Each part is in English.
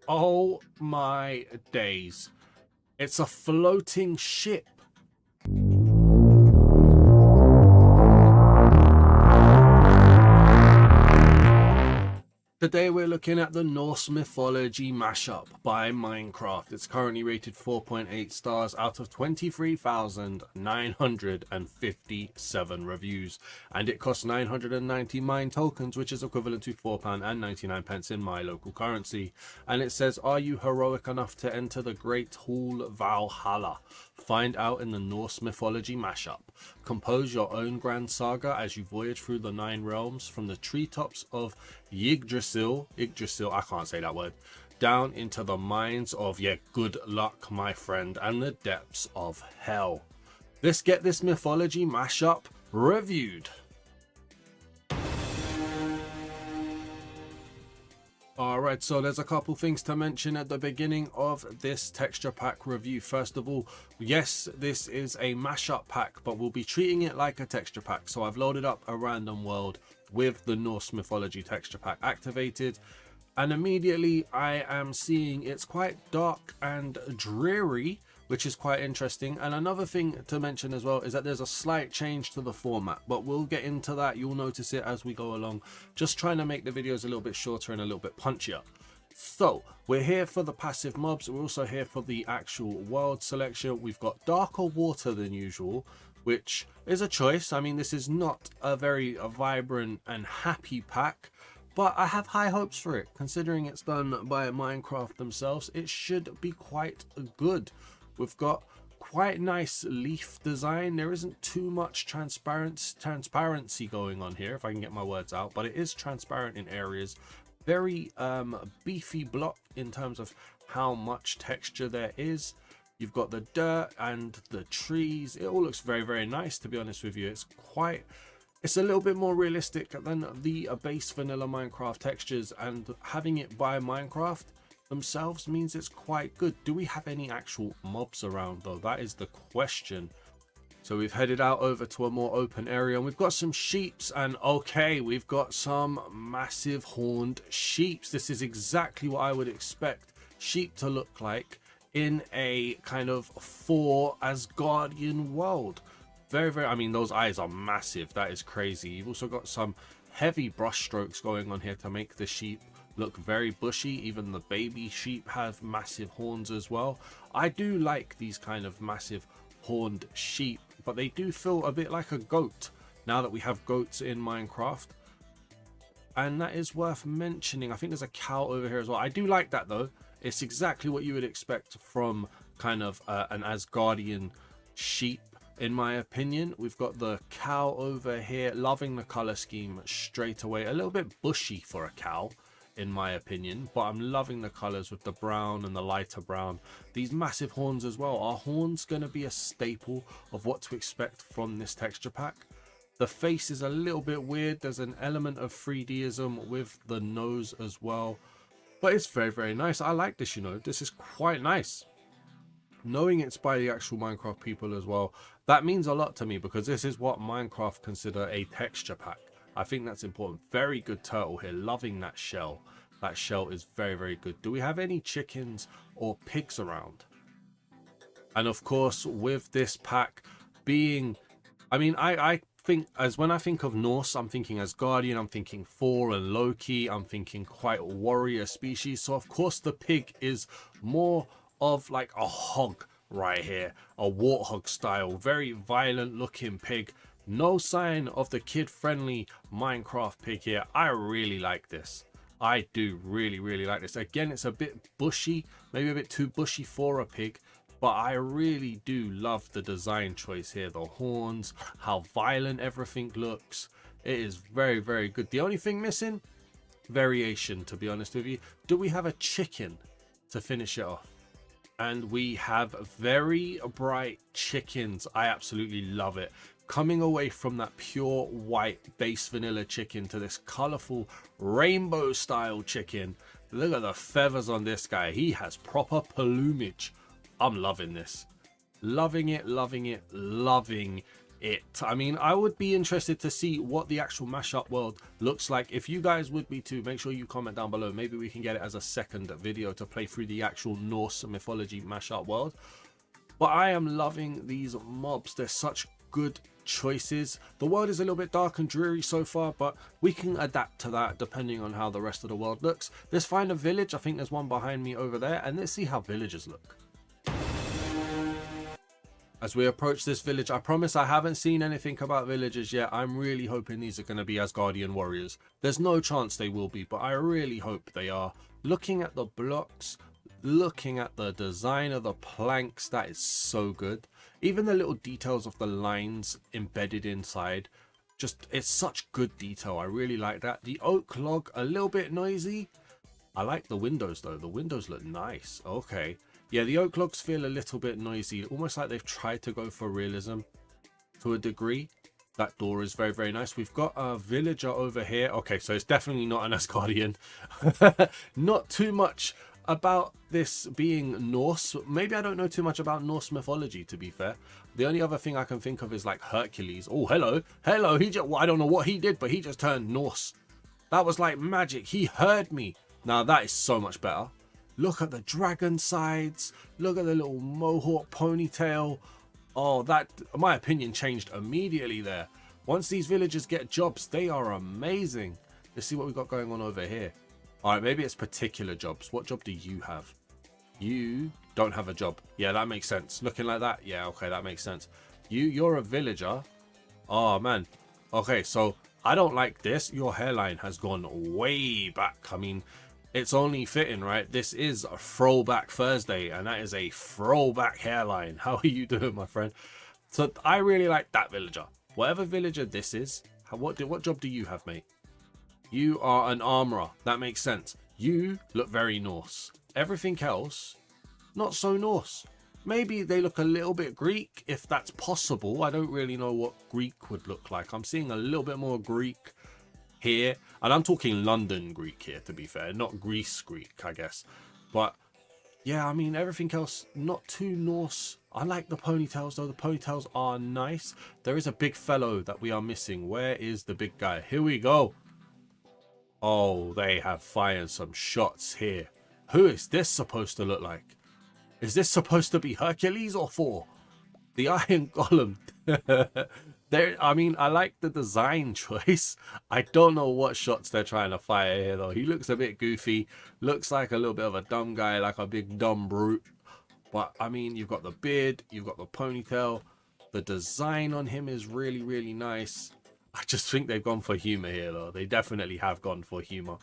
Oh my days. It's a floating ship. Today we're looking at the Norse Mythology Mash Up by Minecraft. It's currently rated 4.8 stars out of 23,957 reviews, and it costs 990 mine tokens, which is equivalent to £4.99 in my local currency. And it says, are you heroic enough to enter the Great Hall Valhalla? Find out in the Norse Mythology Mash Up. Compose your own grand saga as you voyage through the 9 realms from the treetops of Yggdrasil, I can't say that word, down into the mines of, yeah, good luck, my friend, and the depths of hell. Let's get this mythology mashup reviewed. Alright, so there's a couple things to mention at the beginning of this texture pack review. First of all, yes, this is a mashup pack, but we'll be treating it like a texture pack. So I've loaded up a random world with the Norse mythology texture pack activated, and immediately I am seeing it's quite dark and dreary, which is quite interesting. And another thing to mention as well is that there's a slight change to the format, but we'll get into that. You'll notice it as we go along, just trying to make the videos a little bit shorter and a little bit punchier. So we're here for the passive mobs. We're also here for the actual world selection. We've got darker water than usual, which is a choice. I mean, this is not a very vibrant and happy pack, but I have high hopes for it. Considering it's done by Minecraft themselves, it should be quite good. We've got quite nice leaf design. There isn't too much transparency going on here, if I can get my words out, but it is transparent in areas. Very beefy block in terms of how much texture there is. You've got the dirt and the trees. It all looks very, very nice, to be honest with you. It's a little bit more realistic than the base vanilla Minecraft textures, and having it by Minecraft themselves means it's quite good. Do we have any actual mobs around though? That is the question. So we've headed out over to a more open area, and we've got some sheeps, and okay, we've got some massive horned sheeps. This is exactly what I would expect sheep to look like in a kind of for Asgardian world. Very, very, I mean, those eyes are massive. That is crazy. You've also got some heavy brush strokes going on here to make the sheep look very bushy. Even the baby sheep have massive horns as well. I do like these kind of massive horned sheep, but they do feel a bit like a goat now that we have goats in Minecraft, and that is worth mentioning. I think there's a cow over here as well. I do like that though. It's exactly what you would expect from kind of an Asgardian sheep, in my opinion. We've got the cow over here, loving the color scheme straight away. A little bit bushy for a cow, in my opinion, but I'm loving the colors with the brown and the lighter brown. These massive horns as well. Are horns going to be a staple of what to expect from this texture pack? The face is a little bit weird. There's an element of 3Dism with the nose as well, but it's very, very nice. I like this, you know. This is quite nice. Knowing it's by the actual Minecraft people as well, that means a lot to me, because this is what Minecraft consider a texture pack. I think that's important. Very good turtle here. Loving that shell. That shell is very, very good. Do we have any chickens or pigs around? And of course, with this pack being, I mean, I think, as when I think of Norse, I'm thinking Asgardian, I'm thinking Thor and Loki, I'm thinking quite warrior species. So of course the pig is more of like a hog right here, a warthog style, very violent looking pig. No sign of the kid-friendly Minecraft pig here. I really like this. I do really, really like this. Again, it's a bit bushy, maybe a bit too bushy for a pig, but I really do love the design choice here. The horns, how violent everything looks. It is very, very good. The only thing missing, variation, to be honest with you. Do we have a chicken to finish it off? And we have very bright chickens. I absolutely love it. Coming away from that pure white base vanilla chicken to this colorful rainbow style chicken. Look at the feathers on this guy. He has proper plumage. I'm loving this. Loving it, loving it, loving it. I mean, I would be interested to see what the actual mashup world looks like. If you guys would be too, make sure you comment down below. Maybe we can get it as a second video to play through the actual Norse mythology mashup world. But I am loving these mobs. They're such good choices. The world is a little bit dark and dreary so far, but we can adapt to that depending on how the rest of the world looks. Let's find a village. I think there's one behind me over there, and let's see how villagers look. As we approach this village, I promise I haven't seen anything about villagers yet. I'm really hoping these are going to be Asgardian warriors. There's no chance they will be, but I really hope they are. Looking at the blocks, looking at the design of the planks, that is so good. Even the little details of the lines embedded inside, just, it's such good detail. I really like that. The oak log, a little bit noisy. I like the windows though. The windows look nice. Okay. Yeah, the oak logs feel a little bit noisy, almost like they've tried to go for realism to a degree. That door is very, very nice. We've got a villager over here. Okay, so it's definitely not an Asgardian. Not too much about this being Norse. Maybe I don't know too much about Norse mythology, to be fair. The only other thing I can think of is like Hercules. Oh, hello. Hello. He just, well, I don't know what he did, but he just turned Norse. That was like magic. He heard me. Now that is so much better. Look at the dragon sides. Look at the little mohawk ponytail. Oh, that, in my opinion, changed immediately there. Once these villagers get jobs, they are amazing. Let's see what we've got going on over here. All right, maybe it's particular jobs. What job do you have? You don't have a job. Yeah, that makes sense. Looking like that. Yeah, okay, that makes sense. You're a villager. Oh, man. Okay, so I don't like this. Your hairline has gone way back. I mean, it's only fitting, right? This is a Throwback Thursday, and that is a throwback hairline. How are you doing, my friend? So I really like that villager. Whatever villager this is, what job do you have, mate? You are an armorer. That makes sense. You look very Norse. Everything else, not so Norse. Maybe they look a little bit Greek, if that's possible. I don't really know what Greek would look like. I'm seeing a little bit more Greek here, and I'm talking London Greek here, to be fair, not Greece Greek, I guess. But yeah, I mean, everything else not too Norse. I like the ponytails though. The ponytails are nice. There is a big fellow that we are missing. Where is the big guy? Here we go. Oh, they have fired some shots here. Who is this supposed to look like? Is this supposed to be Hercules or Thor? The Iron Golem. There, I mean, I like the design choice. I don't know what shots they're trying to fire here though. He looks a bit goofy. Looks like a little bit of a dumb guy, like a big dumb brute. But I mean, you've got the beard, you've got the ponytail. The design on him is really, really nice. I just think they've gone for humor here though. They definitely have gone for humor.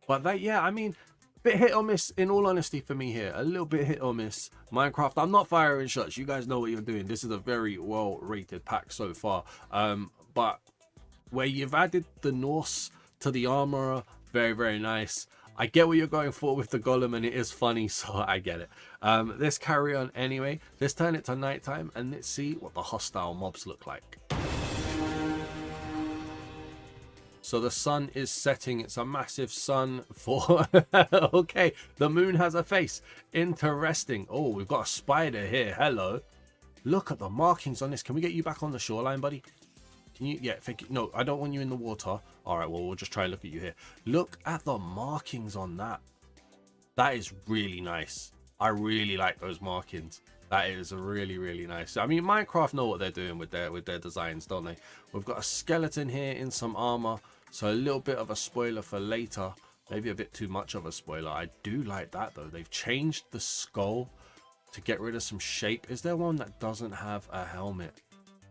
But that, yeah, I mean, bit hit or miss in all honesty for me here. A little bit hit or miss. Minecraft, I'm not firing shots. You guys know what you're doing. This is a very well rated pack so far. But where you've added the Norse to the armorer, very, very nice. I get what you're going for with the golem, and it is funny, so I get it. Let's carry on anyway. Let's turn it to nighttime and let's see what the hostile mobs look like. So the sun is setting. It's a massive sun for... Okay, the moon has a face. Interesting. Oh, we've got a spider here. Hello. Look at the markings on this. Can we get you back on the shoreline, buddy? Can you? Yeah, thank you. No, I don't want you in the water. All right, well, we'll just try and look at you here. Look at the markings on that. That is really nice. I really like those markings. That is really, really nice. I mean, Minecraft know what they're doing with their designs, don't they? We've got a skeleton here in some armor. So a little bit of a spoiler for later. Maybe a bit too much of a spoiler. I do like that though. They've changed the skull to get rid of some shape. Is there one that doesn't have a helmet?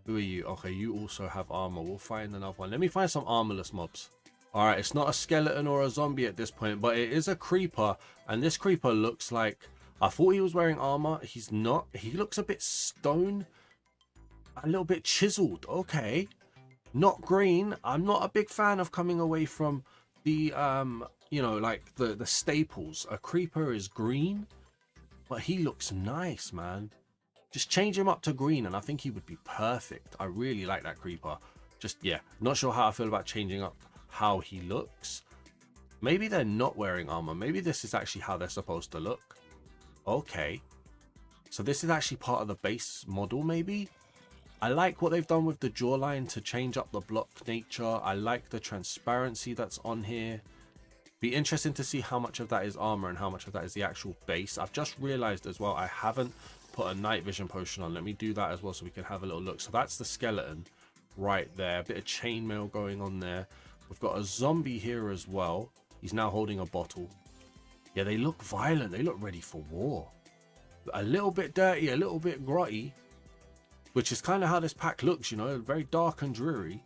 Who are you? Okay, you also have armor. We'll find another one. Let me find some armorless mobs. Alright, it's not a skeleton or a zombie at this point, but it is a creeper. And this creeper looks like... I thought he was wearing armor. He's not. He looks a bit stone. A little bit chiseled. Okay. Not green. I'm not a big fan of coming away from the you know, like the staples. A creeper is green, but he looks nice, man. Just change him up to green and I think he would be perfect. I really like that creeper. Just, yeah, not sure how I feel about changing up how he looks. Maybe they're not wearing armor. Maybe this is actually how they're supposed to look. Okay, so this is actually part of the base model, maybe. I like what they've done with the jawline to change up the block nature. I like the transparency that's on here. Be interesting to see how much of that is armor and how much of that is the actual base. I've just realized as well I haven't put a night vision potion on. Let me do that as well so we can have a little look. So that's the skeleton right there. A bit of chainmail going on there. We've got a zombie here as well. He's now holding a bottle. Yeah, they look violent. They look ready for war. A little bit dirty, a little bit grotty, which is kind of how this pack looks, you know, very dark and dreary.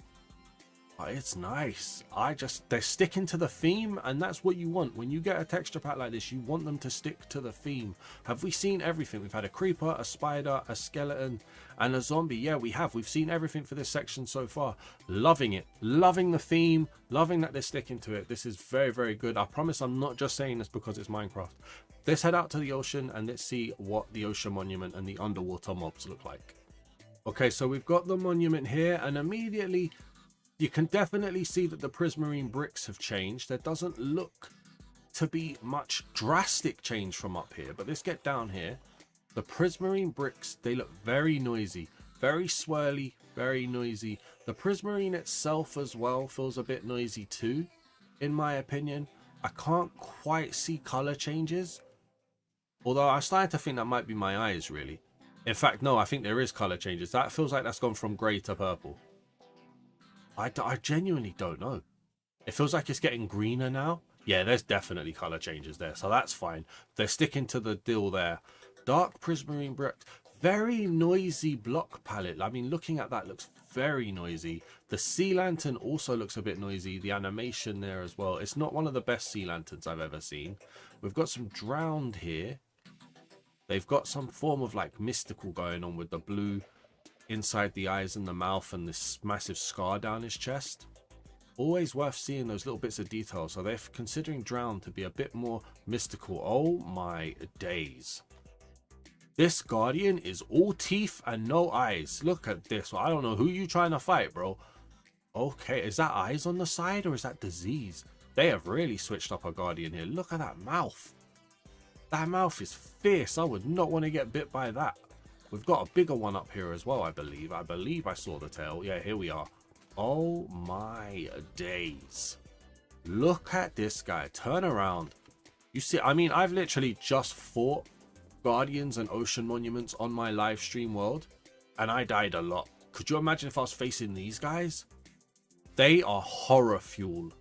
But it's nice. They're sticking to the theme, and that's what you want. When you get a texture pack like this, you want them to stick to the theme. Have we seen everything? We've had a creeper, a spider, a skeleton, and a zombie. Yeah, we have. We've seen everything for this section so far. Loving it. Loving the theme. Loving that they're sticking to it. This is very, very good. I promise I'm not just saying this because it's Minecraft. Let's head out to the ocean and let's see what the ocean monument and the underwater mobs look like. Okay, so we've got the monument here, and immediately you can definitely see that the prismarine bricks have changed. There doesn't look to be much drastic change from up here, but let's get down here. The prismarine bricks, they look very noisy, very swirly, very noisy. The prismarine itself as well feels a bit noisy too, in my opinion. I can't quite see color changes, although I'm starting to think that might be my eyes, really. In fact, no, I think there is color changes. That feels like that's gone from grey to purple. I genuinely don't know. It feels like it's getting greener now. Yeah, there's definitely color changes there, so that's fine. They're sticking to the deal there. Dark prismarine brick. Very noisy block palette. I mean, looking at that looks very noisy. The sea lantern also looks a bit noisy. The animation there as well. It's not one of the best sea lanterns I've ever seen. We've got some drowned here. They've got some form of like mystical going on with the blue inside the eyes and the mouth and this massive scar down his chest. Always worth seeing those little bits of detail. So they're considering drowned to be a bit more mystical. Oh my days. This guardian is all teeth and no eyes. Look at this. Well, I don't know who you trying to fight, bro. Okay, is that eyes on the side or is that disease? They have really switched up a guardian here. Look at that mouth. That mouth is fierce. I would not want to get bit by that. We've got a bigger one up here as well, I believe. I believe I saw the tail. Yeah, here we are. Oh my days. Look at this guy. Turn around. You see, I mean, I've literally just fought guardians and ocean monuments on my live stream world, and I died a lot. Could you imagine if I was facing these guys? They are horror fuel.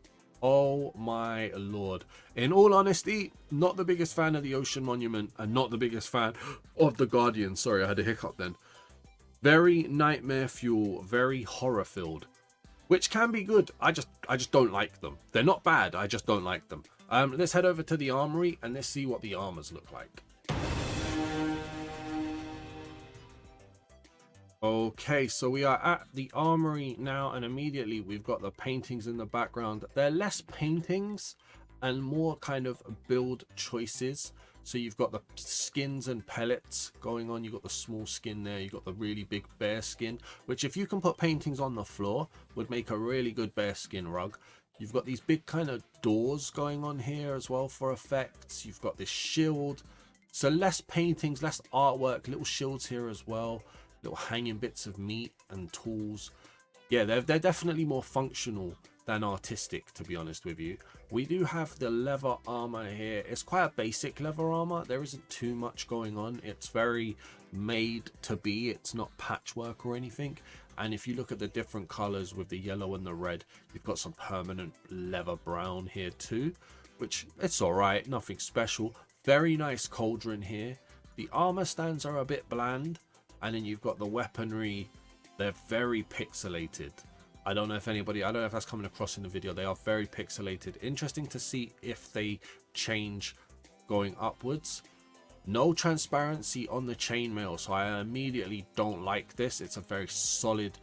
Oh my lord. In all honesty, not the biggest fan of the ocean monument and not the biggest fan of the guardian. Sorry, I had a hiccup then. Very nightmare fuel, very horror filled, which can be good. I just don't like them. They're not bad, I just don't like them. Let's head over to the armory and let's see what the armors look like. Okay, so we are at the armory now, and immediately we've got the paintings in the background. They're less paintings and more kind of build choices. So you've got the skins and pellets going on. You've got the small skin there. You've got the really big bear skin, which if you can put paintings on the floor would make a really good bear skin rug. You've got these big kind of doors going on here as well for effects. You've got this shield. So less paintings, less artwork, little shields here as well. Little hanging bits of meat and tools. Yeah, they're definitely more functional than artistic, to be honest with you. We do have the leather armor here. It's quite a basic leather armor. There isn't too much going on. It's very made to be. It's not patchwork or anything. And if you look at the different colors with the yellow and the red, you've got some permanent leather brown here too, which it's all right, nothing special. Very nice cauldron here. The armor stands are a bit bland. And then you've got the weaponry. They're very pixelated. I don't know if that's coming across in the video. They are very pixelated. Interesting to see if they change going upwards. No transparency on the chainmail, so I immediately don't like this. It's a very solid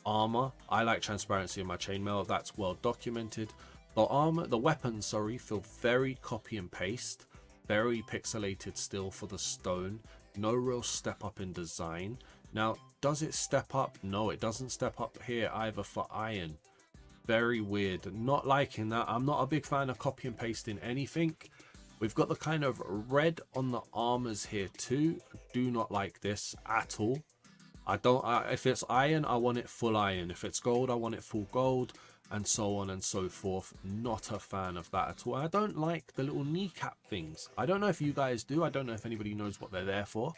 armor. I like transparency in my chainmail. That's well documented. The weapons, feel very copy and paste. Very pixelated still for the stone. No real step up in design. Now, does it step up? No, it doesn't step up here either for iron. Very weird. Not liking that. I'm not a big fan of copy and pasting anything. We've got the kind of red on the armors here too. Do not like this at all. I don't, if it's iron, I want it full iron. If it's gold, I want it full gold, and so on and so forth. Not a fan of that at all. I don't like the little kneecap things. I don't know if you guys do. I don't know if anybody knows what they're there for,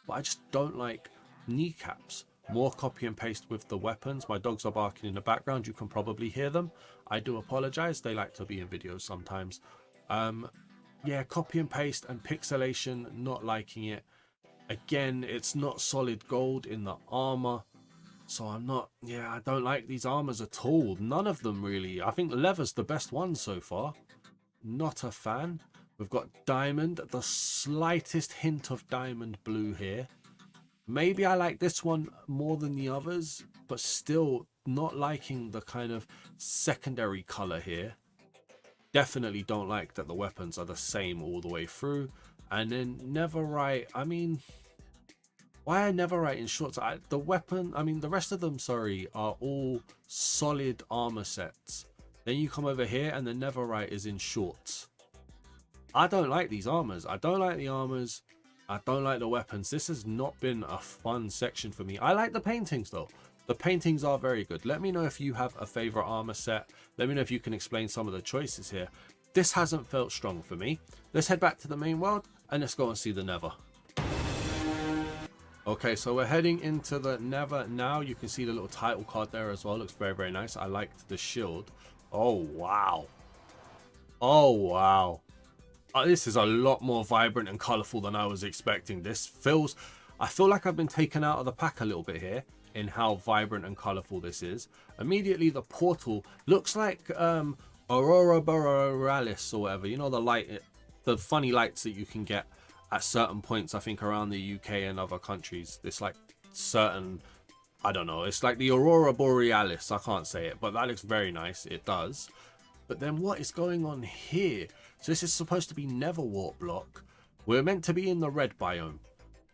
but I just don't like kneecaps. More copy and paste with the weapons. My dogs are barking in the background. You can probably hear them. I do apologize. They like to be in videos sometimes. Yeah, copy and paste and pixelation, not liking it. Again, it's not solid gold in the armor, so I'm not, yeah, I don't like these armors at all. None of them really. I think leather's the best one so far. Not a fan. We've got diamond, the slightest hint of diamond blue here. Maybe I like this one more than the others, but still not liking the kind of secondary color here. Definitely don't like that the weapons are the same all the way through. And then Netherite, I mean, why are Netherite in shorts? The weapon, I mean, the rest of them, sorry, are all solid armor sets. Then you come over here and the Netherite is in shorts. I don't like these armors. I don't like the armors. I don't like the weapons. This has not been a fun section for me. I like the paintings though. The paintings are very good. Let me know if you have a favorite armor set. Let me know if you can explain some of the choices here. This hasn't felt strong for me. Let's head back to the main world and let's go and see the Nether. Okay, so we're heading into the Nether now. You can see the little title card there as well. Looks very, very nice. I liked the shield. Oh, wow. Oh, wow. This is a lot more vibrant and colorful than I was expecting. This feels, I feel like I've been taken out of the pack a little bit here in how vibrant and colorful this is. Immediately the portal looks like Aurora Borealis or whatever, you know, the light, the funny lights that you can get at certain points, I think around the UK and other countries. It's like certain, I don't know, it's like the Aurora Borealis. I can't say it, but that looks very nice. It does. But then what is going on here? So this is supposed to be Nether Wart block. We're meant to be in the red biome.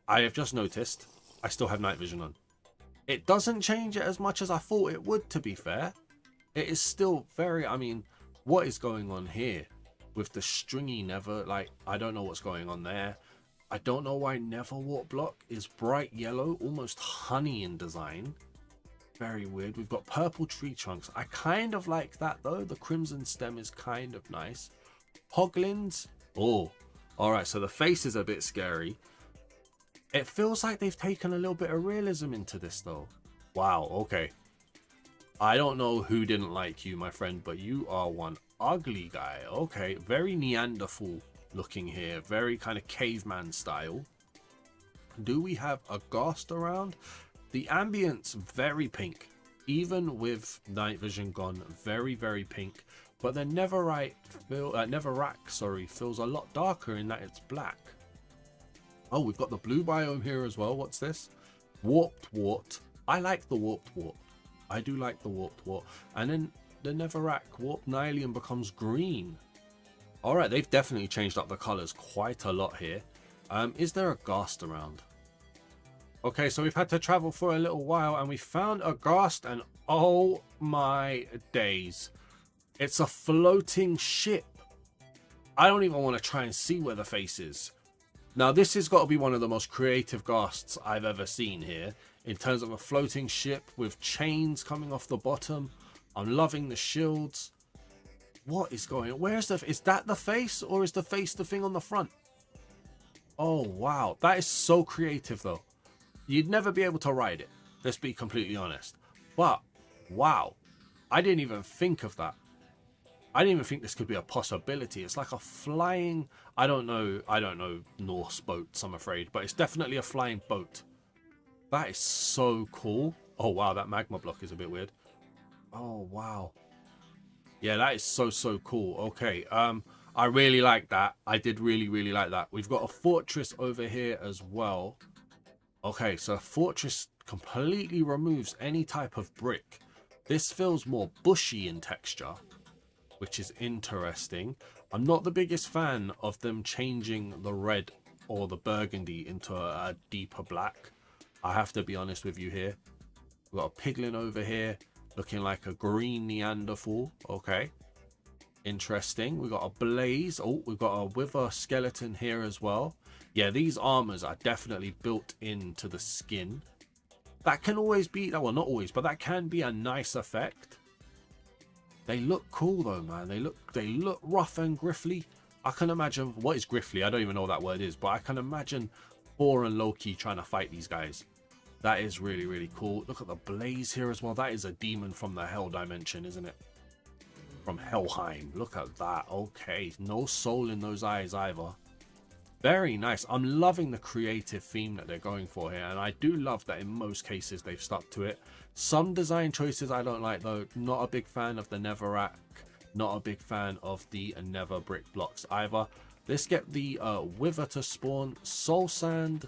I have just noticed I still have night vision on. It doesn't change it as much as I thought it would, to be fair. It is still very, I mean, what is going on here with the stringy Nether? Like, I don't know what's going on there. I don't know why Nether Wart block is bright yellow, almost honey in design. Very weird. We've got purple tree trunks. I kind of like that though. The crimson stem is kind of nice. Hoglins. Oh, all right. So the face is a bit scary. It feels like they've taken a little bit of realism into this though. Wow. Okay. I don't know who didn't like you, my friend, but you are one ugly guy. Okay. Very Neanderthal looking here. Very kind of caveman style. Do we have a ghast around? The ambience very pink, even with night vision gone, very, very pink. But the Netherrack, sorry, feels a lot darker in that it's black. Oh, we've got the blue biome here as well. What's this? Warped Wart. I like the Warped Wart. I do like the Warped Wart. And then the Netherrack Warped Nylium becomes green. All right, they've definitely changed up the colors quite a lot here. Is there a ghast around? Okay, so we've had to travel for a little while and we found a ghast, and oh my days. It's a floating ship. I don't even want to try and see where the face is. Now, this has got to be one of the most creative ghasts I've ever seen here. In terms of a floating ship with chains coming off the bottom. I'm loving the shields. What is going on? Where's the... Is that the face, or is the face the thing on the front? Oh, wow. That is so creative, though. You'd never be able to ride it. Let's be completely honest. But, wow. I didn't even think of that. I didn't even think this could be a possibility. It's like a flying... I don't know Norse boats, I'm afraid. But it's definitely a flying boat. That is so cool. Oh, wow. That magma block is a bit weird. Oh, wow. Yeah, that is so, so cool. Okay. I really like that. I did really, really like that. We've got a fortress over here as well. Okay, so a fortress completely removes any type of brick. This feels more bushy in texture, which is interesting. I'm not the biggest fan of them changing the red or the burgundy into a deeper black. I have to be honest with you here. We've got a piglin over here looking like a green Neanderthal. Okay, interesting. We've got a blaze. Oh, we've got a wither skeleton here as well. Yeah, these armors are definitely built into the skin. That can always be, well, not always, but that can be a nice effect. They look cool though, man. They look rough and griffly. I can imagine, what is griffly? I don't even know what that word is, but I can imagine Thor and Loki trying to fight these guys. That is really, really cool. Look at the blaze here as well. That is a demon from the hell dimension, isn't it? From Helheim. Look at that. Okay, no soul in those eyes either. Very nice. I'm loving the creative theme that they're going for here, and I do love that in most cases they've stuck to it. Some design choices I don't like though. Not a big fan of the Netherrack. Not a big fan of the Nether brick blocks either. Let's get the Wither to spawn. Soul sand.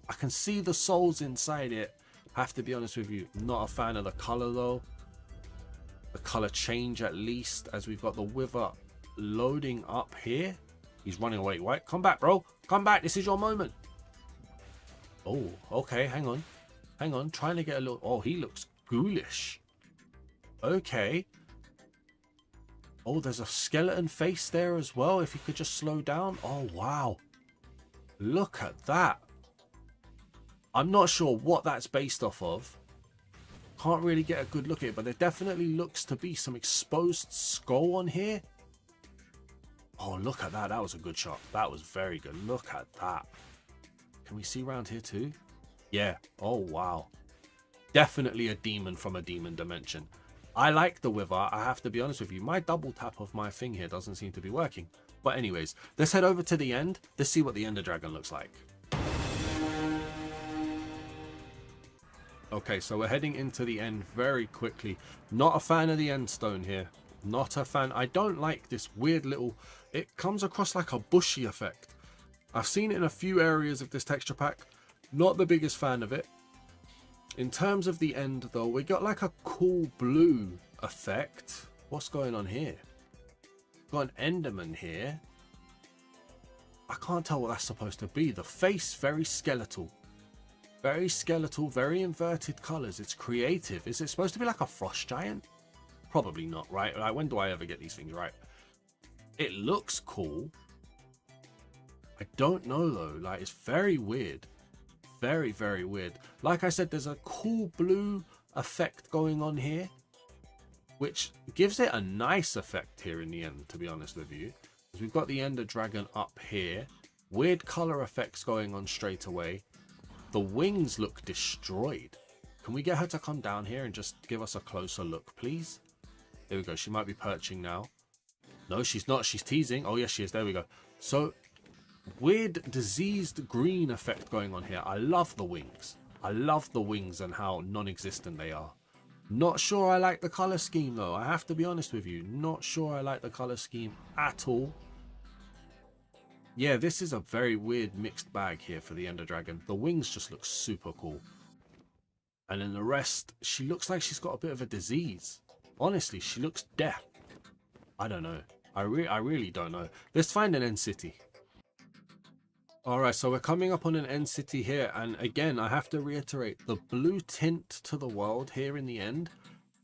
I can see the souls inside it. Have to be honest with you, not a fan of the color though. The color change at least, as we've got the Wither loading up here. He's running away. Right, come back, bro. Come back. This is your moment. Oh, okay. Hang on. Hang on. Trying to get a little... Oh, he looks ghoulish. Okay. Oh, there's a skeleton face there as well. If you could just slow down. Oh, wow. Look at that. I'm not sure what that's based off of. Can't really get a good look at it, but there definitely looks to be some exposed skull on here. Oh, look at that. That was a good shot. That was very good. Look at that. Can we see around here too? Yeah. Oh, wow. Definitely a demon from a demon dimension. I like the Wither. I have to be honest with you. My double tap of my thing here doesn't seem to be working. But anyways, let's head over to the end. Let's see what the Ender Dragon looks like. Okay, so we're heading into the end very quickly. Not a fan of the end stone here. Not a fan. I don't like this weird little... It comes across like a bushy effect. I've seen it in a few areas of this texture pack. Not the biggest fan of it. In terms of the end though, we got like a cool blue effect. What's going on here? Got an Enderman here. I can't tell what that's supposed to be. The face, very skeletal. Very skeletal, very inverted colors. It's creative. Is it supposed to be like a frost giant? Probably not, right? Like, when do I ever get these things right? It looks cool. I don't know though. Like, it's very weird. Very, very weird. Like I said, there's a cool blue effect going on here, which gives it a nice effect here in the end, to be honest with you. Because we've got the Ender Dragon up here. Weird color effects going on straight away. The wings look destroyed. Can we get her to come down here and just give us a closer look, please? There we go. She might be perching now. No, she's not. She's teasing. Oh, yes, she is. There we go. So, weird diseased green effect going on here. I love the wings. I love the wings and how non-existent they are. Not sure I like the color scheme, though. I have to be honest with you. Not sure I like the color scheme at all. Yeah, this is a very weird mixed bag here for the Ender Dragon. The wings just look super cool. And then the rest, she looks like she's got a bit of a disease. Honestly, she looks deaf. I don't know. I really don't know. Let's find an end city. Alright, so we're coming up on an end city here. And again, I have to reiterate, the blue tint to the world here in the end.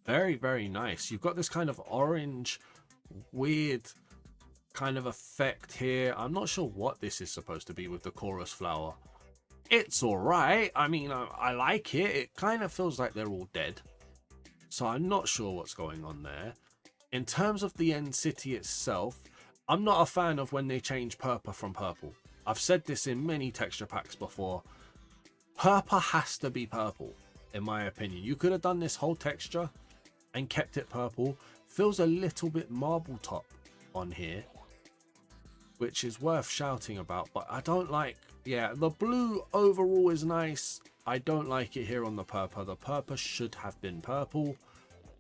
Very, very nice. You've got this kind of orange, weird kind of effect here. I'm not sure what this is supposed to be with the chorus flower. It's alright. I mean, I like it. It kind of feels like they're all dead. So I'm not sure what's going on there. In terms of the end city itself, I'm not a fan of when they change purple from purple. I've said this in many texture packs before. Purple has to be purple, in my opinion. You could have done this whole texture and kept it purple. Feels a little bit marble top on here, which is worth shouting about, but I don't like... Yeah, the blue overall is nice. I don't like it here on the purple. The purple should have been purple.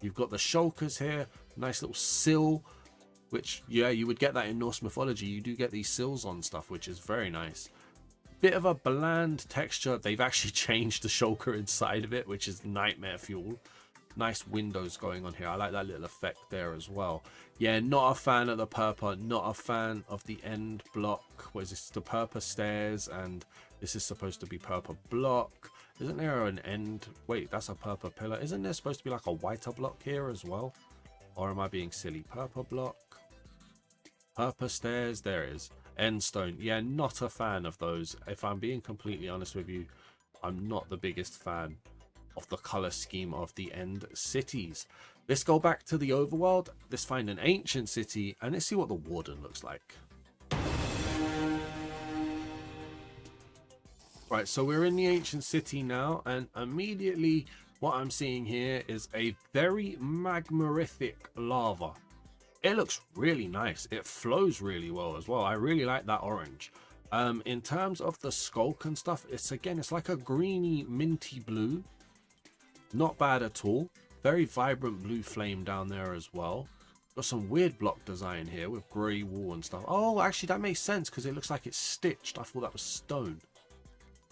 You've got the shulkers here. Nice little sill, which, yeah, you would get that in Norse mythology. You do get these sills on stuff, which is very nice. Bit of a bland texture. They've actually changed the shulker inside of it, which is nightmare fuel. Nice windows going on here. I like that little effect there as well. Yeah, not a fan of the purple. Not a fan of the end block. What is this? The purple stairs, and this is supposed to be purple block. Isn't there an end? Wait, that's a purple pillar. Isn't there supposed to be like a whiter block here as well? Or am I being silly? Purple block. Purple stairs. There is. End stone. Yeah, not a fan of those. If I'm being completely honest with you, I'm not the biggest fan of the color scheme of the end cities. Let's go back to the overworld. Let's find an ancient city and let's see what the Warden looks like. Right, so we're in the ancient city now, and immediately what I'm seeing here is a very magmarific lava. It looks really nice. It flows really well as well. I really like that orange. In terms of the skulk and stuff, it's like a greeny minty blue. Not bad at all. Very vibrant blue flame down there as well. Got some weird block design here with grey wall and stuff. Oh, actually that makes sense because it looks like it's stitched. I thought that was stone.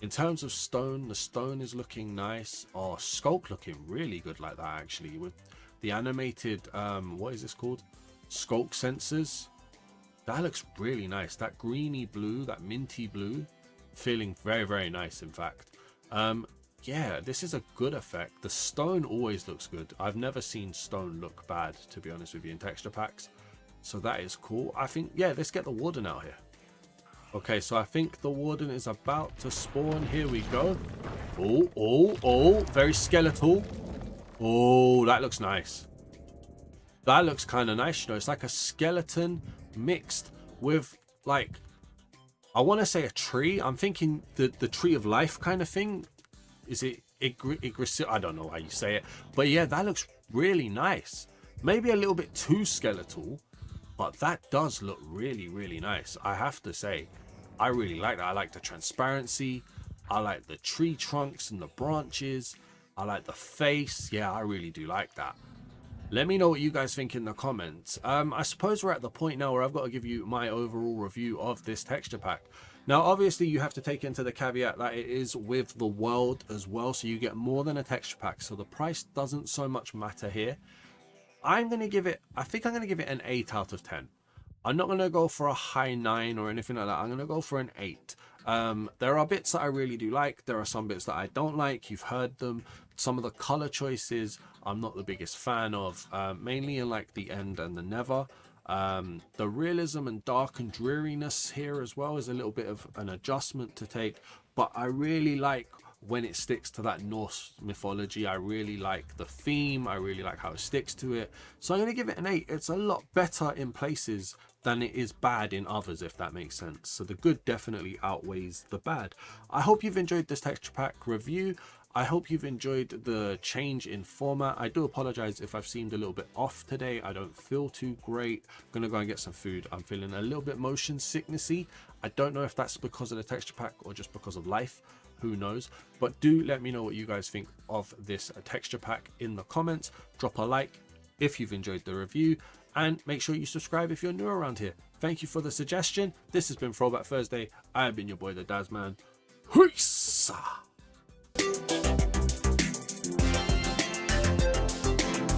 In terms of stone, the stone is looking nice. Oh, skulk looking really good like that actually, with the animated what is this called, skulk sensors. That looks really nice. That greeny blue, that minty blue, feeling very, very nice in fact. Yeah, this is a good effect. The stone always looks good. I've never seen stone look bad, to be honest with you, in texture packs, so that is cool. I think, yeah, let's get the Warden out here. Okay, so I think the Warden is about to spawn. Here we go. Oh, very skeletal. Oh, that looks nice. That looks kind of nice, you know. It's like a skeleton mixed with, like, I want to say a tree. I'm thinking the tree of life kind of thing. Is it Igris? I don't know how you say it. But yeah, that looks really nice. Maybe a little bit too skeletal, but that does look really, really nice. I have to say, I really like that. I like the transparency. I like the tree trunks and the branches. I like the face. Yeah, I really do like that. Let me know what you guys think in the comments. I suppose we're at the point now where I've got to give you my overall review of this texture pack. Now, obviously, you have to take into the caveat that it is with the world as well, so you get more than a texture pack, so the price doesn't so much matter here. I'm going to give it, I think I'm going to give it an 8 out of 10. I'm not going to go for a high 9 or anything like that. I'm going to go for an 8. There are bits that I really do like. There are some bits that I don't like. You've heard them. Some of the color choices I'm not the biggest fan of, mainly in like the end and the Nether. The realism and dark and dreariness here as well is a little bit of an adjustment to take, but I really like when it sticks to that Norse mythology. I really like the theme. I really like how it sticks to it. So I'm going to give it an 8. It's a lot better in places than it is bad in others, if that makes sense. So the good definitely outweighs the bad. I hope you've enjoyed this texture pack review. I hope you've enjoyed the change in format. I do apologize if I've seemed a little bit off today. I don't feel too great. I'm gonna go and get some food. I'm feeling a little bit motion sicknessy. I don't know if that's because of the texture pack or just because of life. Who knows? But do let me know what you guys think of this texture pack in the comments. Drop a like if you've enjoyed the review, and make sure you subscribe if you're new around here. Thank you for the suggestion. This has been Throwback Thursday. I have been your boy, the Daz Man. Peace.